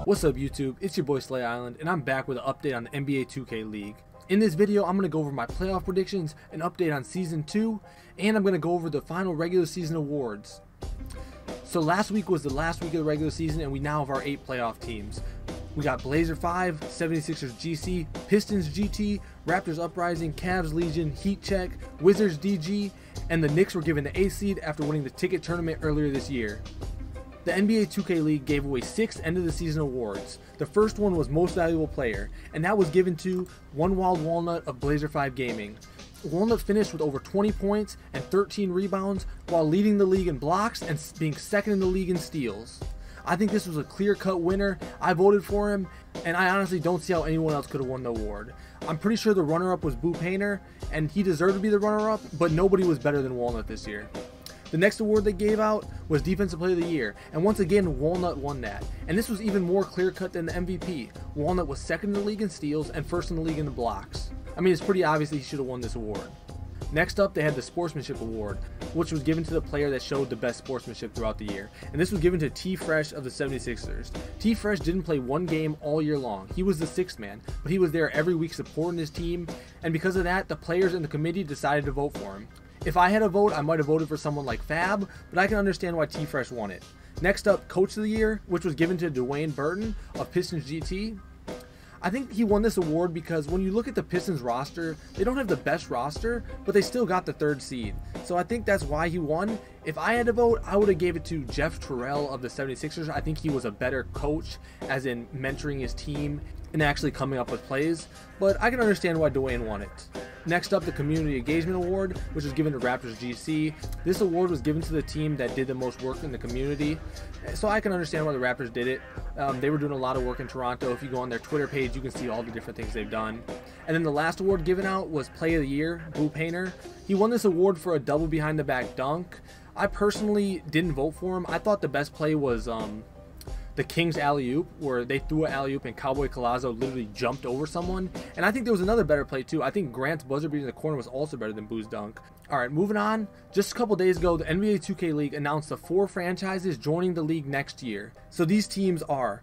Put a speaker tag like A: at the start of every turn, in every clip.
A: What's up YouTube, it's your boy SlayIsland, and I'm back with an update on the NBA 2K League. In this video, I'm going to go over my playoff predictions, an update on Season 2, and I'm going to go over the final regular season awards. So last week was the last week of the regular season, and we now have our 8 playoff teams. We got Blazer 5, 76ers GC, Pistons GT, Raptors Uprising, Cavs Legion, Heat Check, Wizards DG, and the Knicks were given the 8th seed after winning the ticket tournament earlier this year. The NBA 2K League gave away 6 end of the season awards. The first one was Most Valuable Player, and that was given to One Wild Walnut of Blazer 5 Gaming. Walnut finished with over 20 points and 13 rebounds while leading the league in blocks and being second in the league in steals. I think this was a clear-cut winner. I voted for him, and I honestly don't see how anyone else could have won the award. I'm pretty sure the runner-up was Boo Painter, and he deserved to be the runner-up, but nobody was better than Walnut this year. The next award they gave out was Defensive Player of the Year, and once again Walnut won that. And this was even more clear-cut than the MVP. Walnut was second in the league in steals and first in the league in the blocks. I mean, it's pretty obvious that he should have won this award. Next up, they had the Sportsmanship Award, which was given to the player that showed the best sportsmanship throughout the year. And this was given to T-Fresh of the 76ers. T-Fresh didn't play one game all year long. He was the 6th man, but he was there every week supporting his team, and because of that, the players and the committee decided to vote for him. If I had a vote, I might have voted for someone like Fab, but I can understand why T-Fresh won it. Next up, Coach of the Year, which was given to Dwayne Burton of Pistons GT. I think he won this award because when you look at the Pistons roster, they don't have the best roster, but they still got the 3rd seed. So I think that's why he won. If I had to vote, I would have gave it to Jeff Terrell of the 76ers. I think he was a better coach, as in mentoring his team and actually coming up with plays, but I can understand why Dwayne won it. Next up, the Community Engagement Award, which was given to Raptors GC. This award was given to the team that did the most work in the community, so I can understand why the Raptors did it. They were doing a lot of work in Toronto. If you go on their Twitter page, you can see all the different things they've done. And then the last award given out was Play of the Year, Boo Painter. He won this award for a double behind the back dunk. I personally didn't vote for him. I thought the best play was the Kings alley-oop, where they threw an alley-oop and Cowboy Collazo literally jumped over someone. And I think there was another better play too. I think Grant's buzzer beater in the corner was also better than Boo's dunk. Alright, moving on. Just a couple days ago, the NBA 2K League announced the 4 franchises joining the league next year. So these teams are: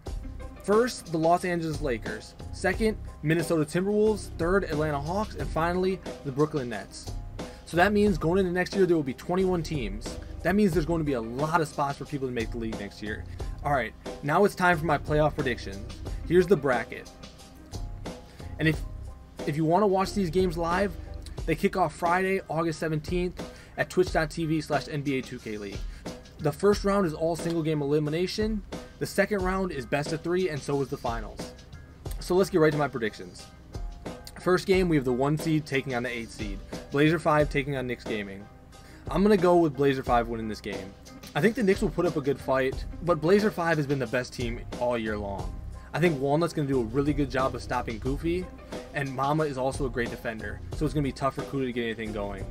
A: first, the Los Angeles Lakers; second, Minnesota Timberwolves; third, Atlanta Hawks; and finally, the Brooklyn Nets. So that means going into next year, there will be 21 teams. That means there's going to be a lot of spots for people to make the league next year. Alright, now it's time for my playoff predictions. Here's the bracket. And if you want to watch these games live, they kick off Friday, August 17th at twitch.tv/NBA2K League. The first round is all single game elimination. The second round is best of 3, and so is the finals. So let's get right to my predictions. First game, we have the 1 seed taking on the 8 seed. Blazer 5 taking on Knicks Gaming. I'm going to go with Blazer 5 winning this game. I think the Knicks will put up a good fight, but Blazer 5 has been the best team all year long. I think Walnut's going to do a really good job of stopping Goofy, and Mama is also a great defender, so it's going to be tough for Kuda to get anything going.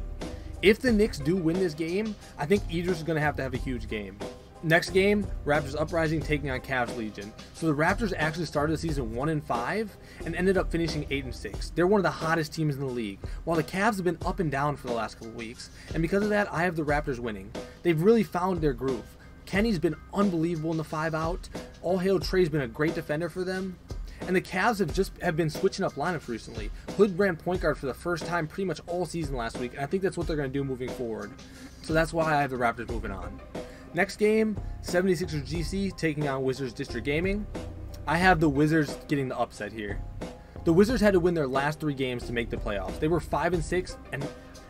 A: If the Knicks do win this game, I think Idris is going to have a huge game. Next game, Raptors Uprising taking on Cavs Legion. So the Raptors actually started the season 1-5 and ended up finishing 8-6. They're one of the hottest teams in the league, while the Cavs have been up and down for the last couple weeks. And because of that, I have the Raptors winning. They've really found their groove. Kenny's been unbelievable in the 5-out. All Hail Trey's been a great defender for them. And the Cavs have been switching up lineups recently. Hood ran point guard for the first time pretty much all season last week, and I think that's what they're going to do moving forward. So that's why I have the Raptors moving on. Next game, 76ers GC taking on Wizards District Gaming. I have the Wizards getting the upset here. The Wizards had to win their last 3 games to make the playoffs. They were 5-6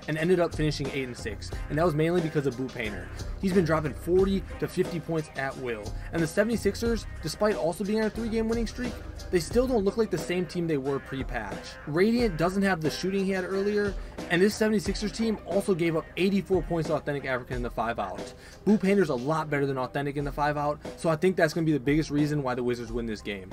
A: and ended up finishing 8-6, and that was mainly because of Boo Painter. He's been dropping 40 to 50 points at will. And the 76ers, despite also being on a 3-game winning streak, they still don't look like the same team they were pre-patch. Radiant doesn't have the shooting he had earlier, and this 76ers team also gave up 84 points to Authentic African in the 5-out. Boo Painter's a lot better than Authentic in the 5-out, so I think that's going to be the biggest reason why the Wizards win this game.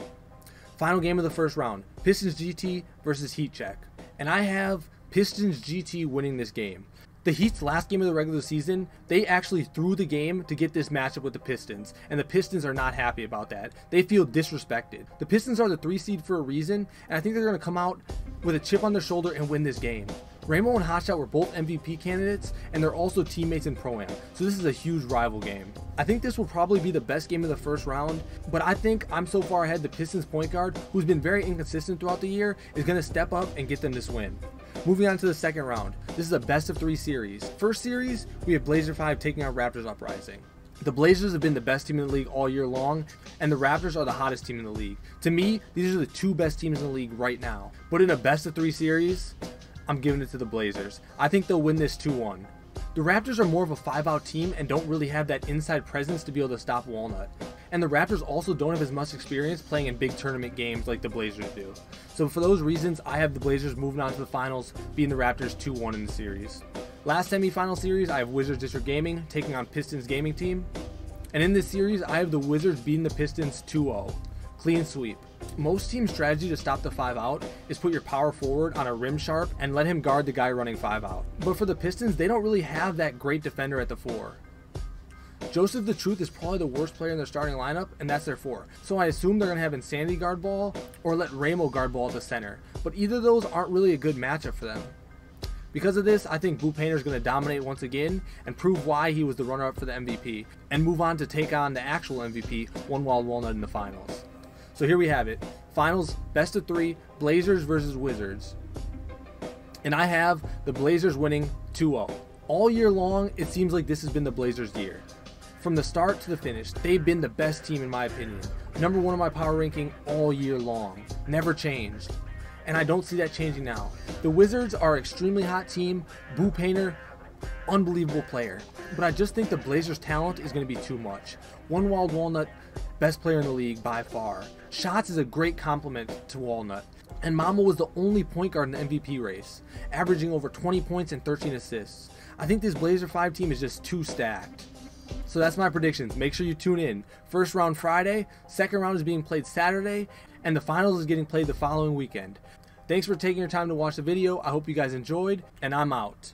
A: Final game of the first round, Pistons GT versus Heat Check. And I have Pistons GT winning this game. The Heat's last game of the regular season, they actually threw the game to get this matchup with the Pistons, and the Pistons are not happy about that. They feel disrespected. The Pistons are the 3 seed for a reason, and I think they're going to come out with a chip on their shoulder and win this game. Ramo and Hotshot were both MVP candidates, and they're also teammates in Pro-Am, so this is a huge rival game. I think this will probably be the best game of the first round, but I think I'm so far ahead the Pistons point guard, who's been very inconsistent throughout the year, is going to step up and get them this win. Moving on to the second round, this is a best of 3 series. First series, we have Blazer 5 taking on Raptors Uprising. The Blazers have been the best team in the league all year long, and the Raptors are the hottest team in the league. To me, these are the 2 best teams in the league right now. But in a best of 3 series, I'm giving it to the Blazers. I think they'll win this 2-1. The Raptors are more of a 5-out team and don't really have that inside presence to be able to stop Walnut. And the Raptors also don't have as much experience playing in big tournament games like the Blazers do. So for those reasons, I have the Blazers moving on to the finals, beating the Raptors 2-1 in the series. Last semifinal series, I have Wizards District Gaming taking on Pistons Gaming Team. And in this series, I have the Wizards beating the Pistons 2-0. Clean sweep. Most teams' strategy to stop the 5-out is put your power forward on a rim sharp and let him guard the guy running 5-out. But for the Pistons, they don't really have that great defender at the 4. Joseph the Truth is probably the worst player in their starting lineup, and that's their 4. So I assume they're going to have Insanity guard ball or let Ramo guard ball at the center. But either of those aren't really a good matchup for them. Because of this, I think Blue Painter is going to dominate once again and prove why he was the runner-up for the MVP, and move on to take on the actual MVP, One Wild Walnut, in the finals. So here we have it. Finals, best of 3, Blazers versus Wizards. And I have the Blazers winning 2-0. All year long, it seems like this has been the Blazers' year. From the start to the finish, they've been the best team in my opinion. Number 1 in my power ranking all year long. Never changed. And I don't see that changing now. The Wizards are an extremely hot team. Blue Painter, unbelievable player. But I just think the Blazers' talent is going to be too much. One Wild Walnut, best player in the league by far. Shots is a great compliment to Walnut. And Mamo was the only point guard in the MVP race, averaging over 20 points and 13 assists. I think this Blazer 5 team is just too stacked. So that's my predictions. Make sure you tune in. First round Friday, second round is being played Saturday, and the finals is getting played the following weekend. Thanks for taking your time to watch the video. I hope you guys enjoyed, and I'm out.